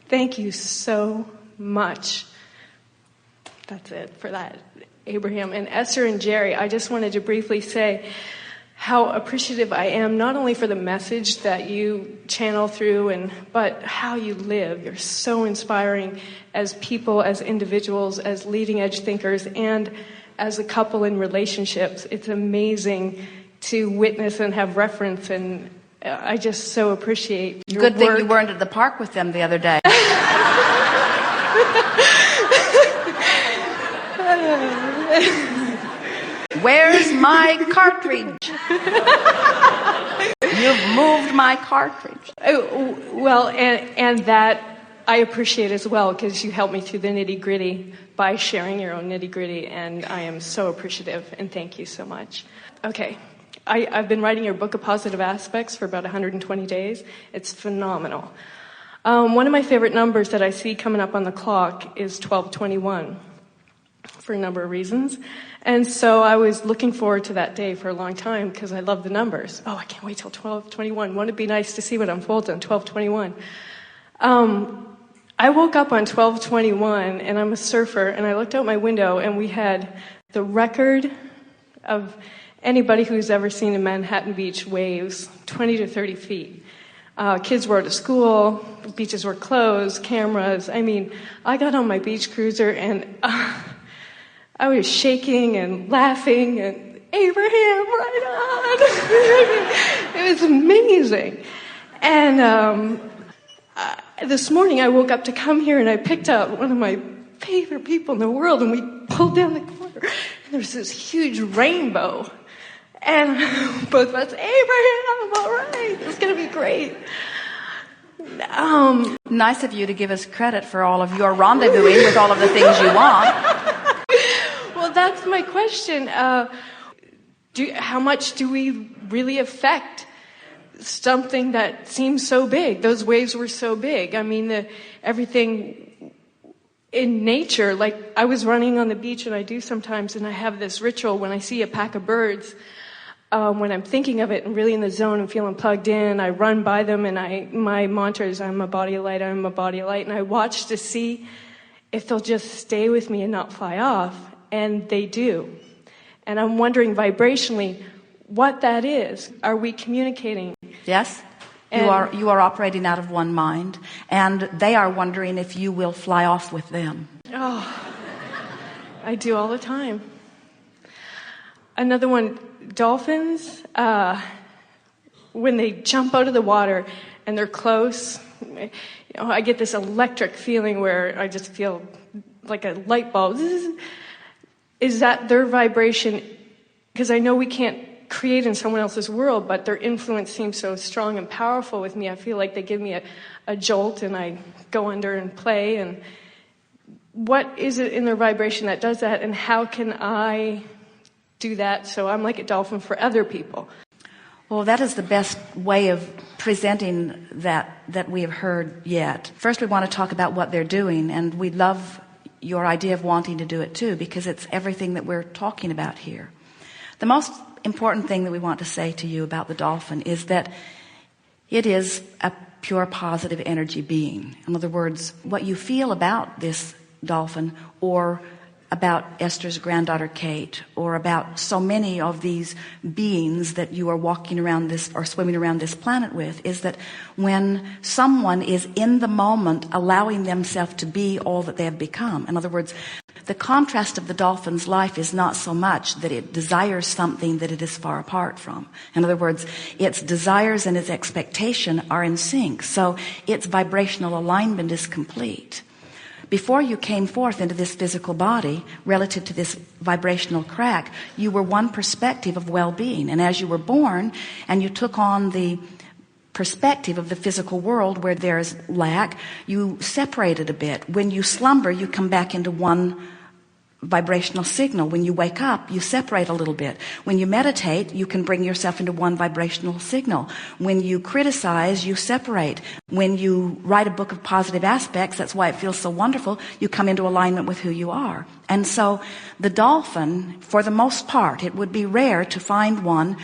Thank you so much. That's it for that, Abraham. And Esther and Jerry, I just wanted to briefly say how appreciative I am, not only for the message that you channel through, but how you live. You're so inspiring as people, as individuals, as leading edge thinkers, and as a couple in relationships. It's amazing to witness and have reference, and I just so appreciate your Good work. thing you weren't at the park with them the other day. Where's my cartridge? You've moved my cartridge. Well, and that I appreciate as well, because you helped me through the nitty-gritty by sharing your own nitty-gritty, and I am so appreciative, and thank you so much. Okay, I've been writing your book of positive aspects for about 120 days. It's phenomenal. One of my favorite numbers that I see coming up on the clock is 1221 for a number of reasons. And so I was looking forward to that day for a long time because I love the numbers. Oh, I can't wait till 1221. Wouldn't it be nice to see what unfolds on 1221? I woke up on 1221, and I'm a surfer, and I looked out my window, and we had the record of anybody who's ever seen a Manhattan Beach waves, 20 to 30 feet. Kids were out of school, beaches were closed, cameras. I mean, I got on my beach cruiser, and I was shaking and laughing, and Abraham, right on. It was amazing. And this morning I woke up to come here, and I picked up one of my favorite people in the world, and we pulled down the corner, and there's this huge rainbow. And both of us, Abraham, all right, it's going to be great. Nice of you to give us credit for all of your rendezvousing with all of the things you want. Well, that's my question. How much do we really affect something that seems so big? Those waves were so big. I mean, everything in nature, like I was running on the beach, and I do sometimes, and I have this ritual when I see a pack of birds. When I'm thinking of it and really in the zone and feeling plugged in, I run by them, and my mantra is, I'm a body of light, I'm a body of light. And I watch to see if they'll just stay with me and not fly off. And they do. And I'm wondering vibrationally what that is. Are we communicating? Yes. You are operating out of one mind, and they are wondering if you will fly off with them. Oh, I do all the time. Another one, dolphins, when they jump out of the water and they're close, I get this electric feeling where I just feel like a light bulb. Is that their vibration? Because I know we can't create in someone else's world, but their influence seems so strong and powerful with me. I feel like they give me a jolt, and I go under and play. And what is it in their vibration that does that, and how can I do that so I'm like a dolphin for other people? Well, that is the best way of presenting that we have heard yet. First, we want to talk about what they're doing, and we love your idea of wanting to do it too, because it's everything that we're talking about here. The most important thing that we want to say to you about the dolphin is that it is a pure positive energy being. In other words, what you feel about this dolphin, or about Esther's granddaughter Kate, or about so many of these beings that you are walking around this or swimming around this planet with, is that when someone is in the moment allowing themselves to be all that they have become. In other words, the contrast of the dolphin's life is not so much that it desires something that it is far apart from. In other words, its desires and its expectation are in sync, so its vibrational alignment is complete. Before you came forth into this physical body, relative to this vibrational crack, you were one perspective of well-being. And as you were born and you took on the perspective of the physical world where there's lack, you separated a bit. When you slumber, you come back into one vibrational signal. When you wake up, you separate a little bit. When you meditate, you can bring yourself into one vibrational signal. When you criticize, you separate. When you write a book of positive aspects, that's why it feels so wonderful, you come into alignment with who you are. And so the dolphin, for the most part, it would be rare to find one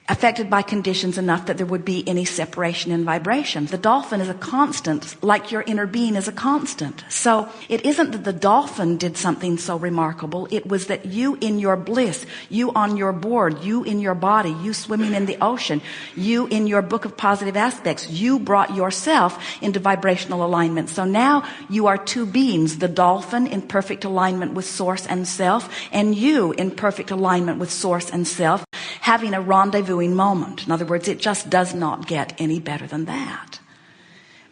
affected by conditions enough that there would be any separation in vibration. The dolphin is a constant, like your inner being is a constant. So it isn't that the dolphin did something so remarkable. It was that you in your bliss, you on your board, you in your body, you swimming in the ocean, you in your book of positive aspects, you brought yourself into vibrational alignment. So now you are two beings, the dolphin in perfect alignment with source and self, and you in perfect alignment with source and self, having a rendezvousing moment. In other words, it just does not get any better than that.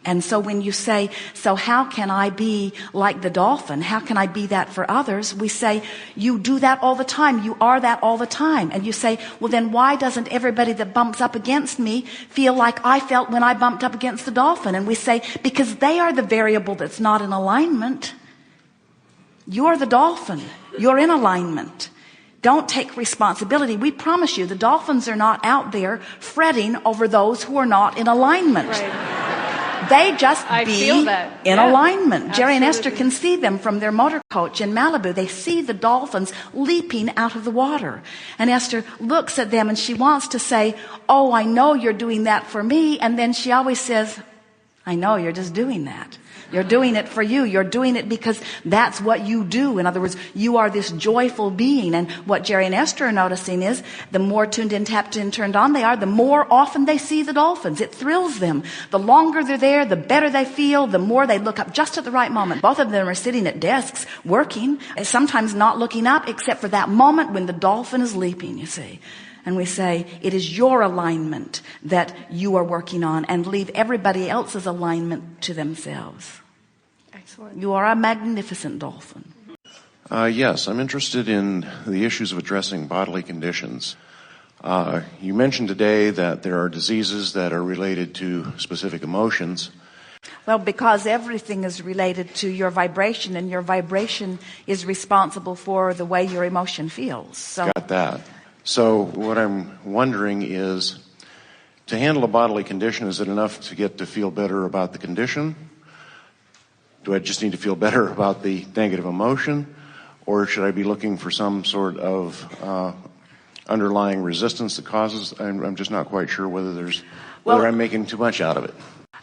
And so when you say, so how can I be like the dolphin? How can I be that for others? We say, you do that all the time. You are that all the time. And you say, well, then why doesn't everybody that bumps up against me feel like I felt when I bumped up against the dolphin? And we say, because they are the variable that's not in alignment. You're the dolphin. You're in alignment. Don't take responsibility. We promise you, the dolphins are not out there fretting over those who are not in alignment. Right. They just be in alignment. Absolutely. Jerry and Esther can see them from their motor coach in Malibu. They see the dolphins leaping out of the water. And Esther looks at them and she wants to say, oh, I know you're doing that for me. And then she always says, I know you're just doing that. You're doing it for you. You're doing it because that's what you do. In other words, you are this joyful being. And what Jerry and Esther are noticing is the more tuned in, tapped in, turned on they are, the more often they see the dolphins. It thrills them. The longer they're there, the better they feel, the more they look up just at the right moment. Both of them are sitting at desks working, sometimes not looking up except for that moment when the dolphin is leaping, you see. And we say, it is your alignment that you are working on, and leave everybody else's alignment to themselves. Excellent. You are a magnificent dolphin. Yes, I'm interested in the issues of addressing bodily conditions. You mentioned today that there are diseases that are related to specific emotions. Well, because everything is related to your vibration, and your vibration is responsible for the way your emotion feels. So. Got that. So what I'm wondering is, to handle a bodily condition, is it enough to get to feel better about the condition? Do I just need to feel better about the negative emotion? Or should I be looking for some sort of underlying resistance that causes? I'm just not quite sure whether I'm making too much out of it.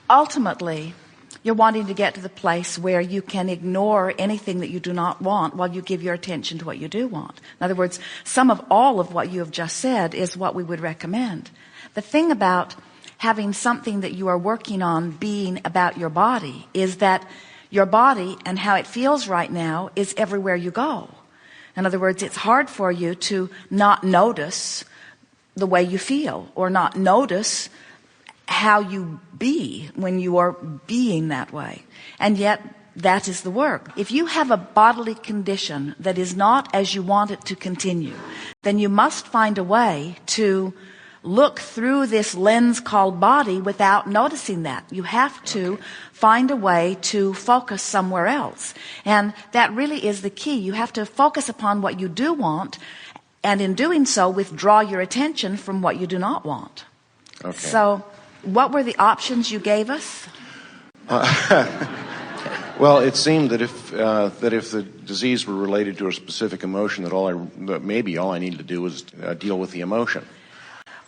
Ultimately, you're wanting to get to the place where you can ignore anything that you do not want while you give your attention to what you do want. In other words, some of all of what you have just said is what we would recommend. The thing about having something that you are working on being about your body is that your body and how it feels right now is everywhere you go. In other words, it's hard for you to not notice the way you feel, or not notice how you be when you are being that way. And yet, that is the work. If you have a bodily condition that is not as you want it to continue, then you must find a way to look through this lens called body without noticing that. You have to find a way to focus somewhere else. And that really is the key. You have to focus upon what you do want, and in doing so, withdraw your attention from what you do not want. Okay. So, what were the options you gave us? Well, it seemed that if the disease were related to a specific emotion, that maybe all I needed to do was deal with the emotion.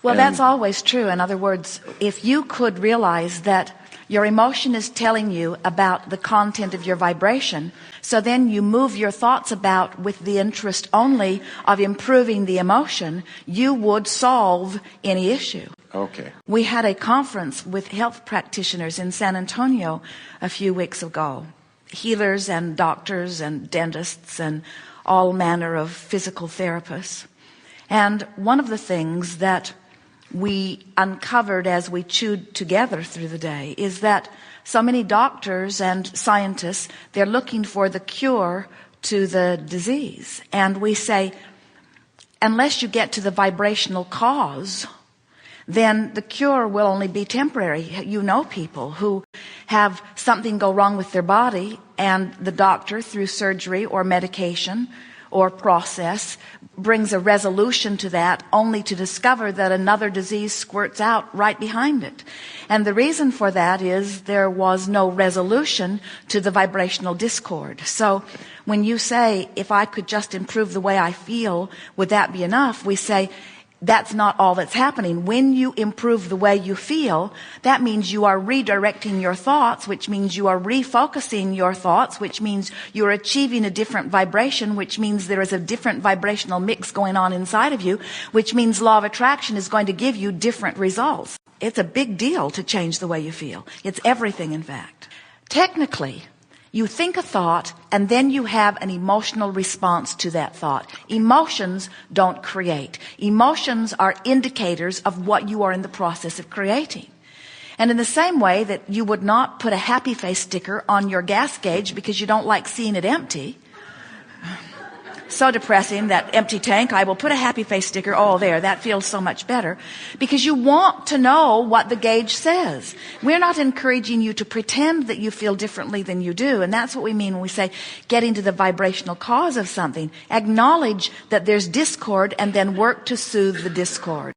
Well, that's always true. In other words, if you could realize that your emotion is telling you about the content of your vibration, so then you move your thoughts about with the interest only of improving the emotion, you would solve any issue. Okay. We had a conference with health practitioners in San Antonio a few weeks ago. Healers and doctors and dentists and all manner of physical therapists. And one of the things that we uncovered as we chewed together through the day is that so many doctors and scientists, they're looking for the cure to the disease. And we say, unless you get to the vibrational cause, then the cure will only be temporary. You know people who have something go wrong with their body, and the doctor, through surgery or medication or process, brings a resolution to that, only to discover that another disease squirts out right behind it. And the reason for that is there was no resolution to the vibrational discord. So when you say, if I could just improve the way I feel, would that be enough? We say, that's not all that's happening. When you improve the way you feel, that means you are redirecting your thoughts, which means you are refocusing your thoughts, which means you're achieving a different vibration, which means there is a different vibrational mix going on inside of you, which means law of attraction is going to give you different results. It's a big deal to change the way you feel. It's everything, in fact. Technically, you think a thought and then you have an emotional response to that thought. Emotions don't create. Emotions are indicators of what you are in the process of creating. And in the same way that you would not put a happy face sticker on your gas gauge because you don't like seeing it empty. So depressing, that empty tank. I will put a happy face sticker. Oh, there, that feels so much better. Because you want to know what the gauge says. We're not encouraging you to pretend that you feel differently than you do. And that's what we mean when we say getting to the vibrational cause of something. Acknowledge that there's discord and then work to soothe the discord.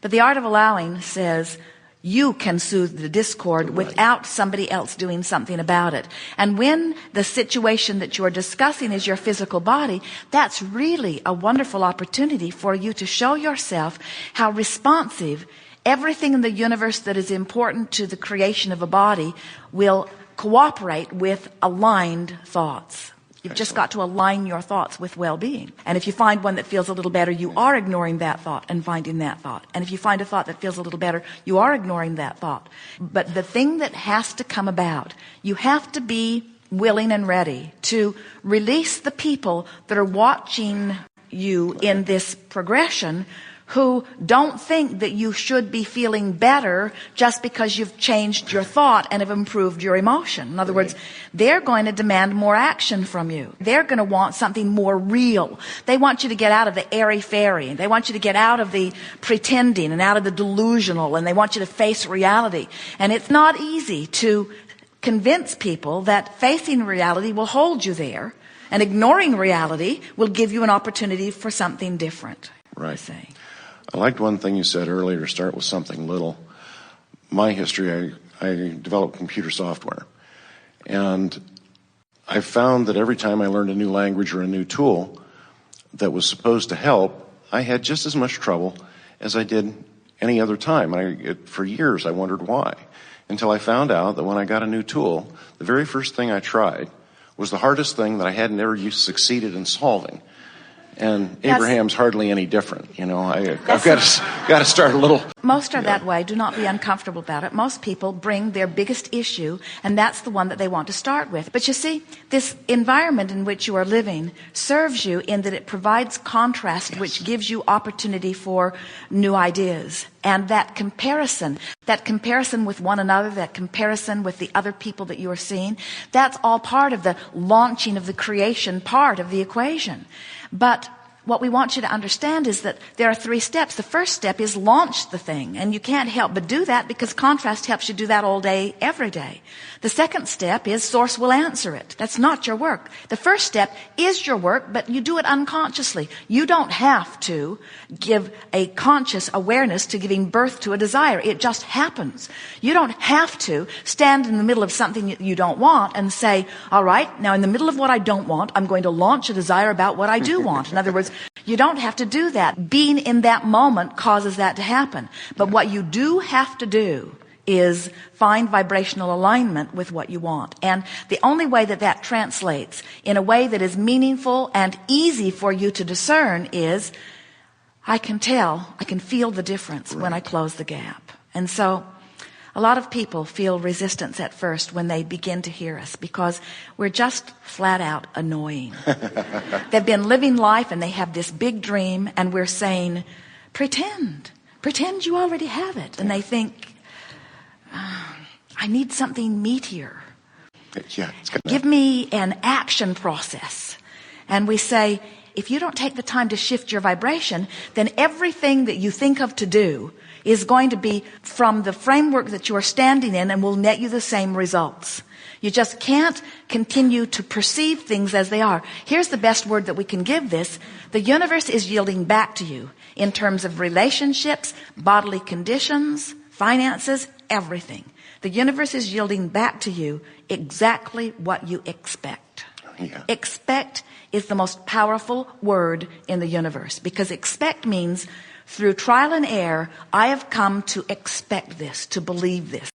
But the art of allowing says, you can soothe the discord without somebody else doing something about it. And when the situation that you are discussing is your physical body, that's really a wonderful opportunity for you to show yourself how responsive everything in the universe that is important to the creation of a body will cooperate with aligned thoughts. You've just got to align your thoughts with well-being. And if you find one that feels a little better, you are ignoring that thought and finding that thought. And if you find a thought that feels a little better, you are ignoring that thought. But the thing that has to come about, you have to be willing and ready to release the people that are watching you in this progression who don't think that you should be feeling better just because you've changed your thought and have improved your emotion. In other words, they're going to demand more action from you. They're going to want something more real. They want you to get out of the airy-fairy. They want you to get out of the pretending and out of the delusional, and they want you to face reality. And it's not easy to convince people that facing reality will hold you there, and ignoring reality will give you an opportunity for something different. Right. I liked one thing you said earlier, start with something little. My history, I developed computer software. And I found that every time I learned a new language or a new tool that was supposed to help, I had just as much trouble as I did any other time. For years, I wondered why. Until I found out that when I got a new tool, the very first thing I tried was the hardest thing that I hadn't ever succeeded in solving. And Abraham's hardly any different. You know, I've got to start a little. Most are that way. Do not be uncomfortable about it. Most people bring their biggest issue, and that's the one that they want to start with. But you see, this environment in which you are living serves you in that it provides contrast, which gives you opportunity for new ideas. And that comparison with one another, that comparison with the other people that you are seeing, that's all part of the launching of the creation part of the equation. But what we want you to understand is that there are 3 steps. The first step is launch the thing. And you can't help but do that because contrast helps you do that all day, every day. The second step is source will answer it. That's not your work. The first step is your work, but you do it unconsciously. You don't have to give a conscious awareness to giving birth to a desire. It just happens. You don't have to stand in the middle of something you don't want and say, all right, now in the middle of what I don't want, I'm going to launch a desire about what I do want. In other words, you don't have to do that. Being in that moment causes that to happen. But what you do have to do is find vibrational alignment with what you want. And the only way that that translates in a way that is meaningful and easy for you to discern is, I can feel the difference when I close the gap. And so a lot of people feel resistance at first when they begin to hear us because we're just flat out annoying. They've been living life and they have this big dream and we're saying, pretend you already have it. And they think, I need something meatier. Yeah, give me an action process. And we say, if you don't take the time to shift your vibration, then everything that you think of to do is going to be from the framework that you are standing in and will net you the same results. You just can't continue to perceive things as they are. Here's the best word that we can give this. The universe is yielding back to you in terms of relationships, bodily conditions, finances, everything. The universe is yielding back to you exactly what you expect. Yeah. Expect is the most powerful word in the universe because expect means Through trial and error, I have come to expect this, to believe this.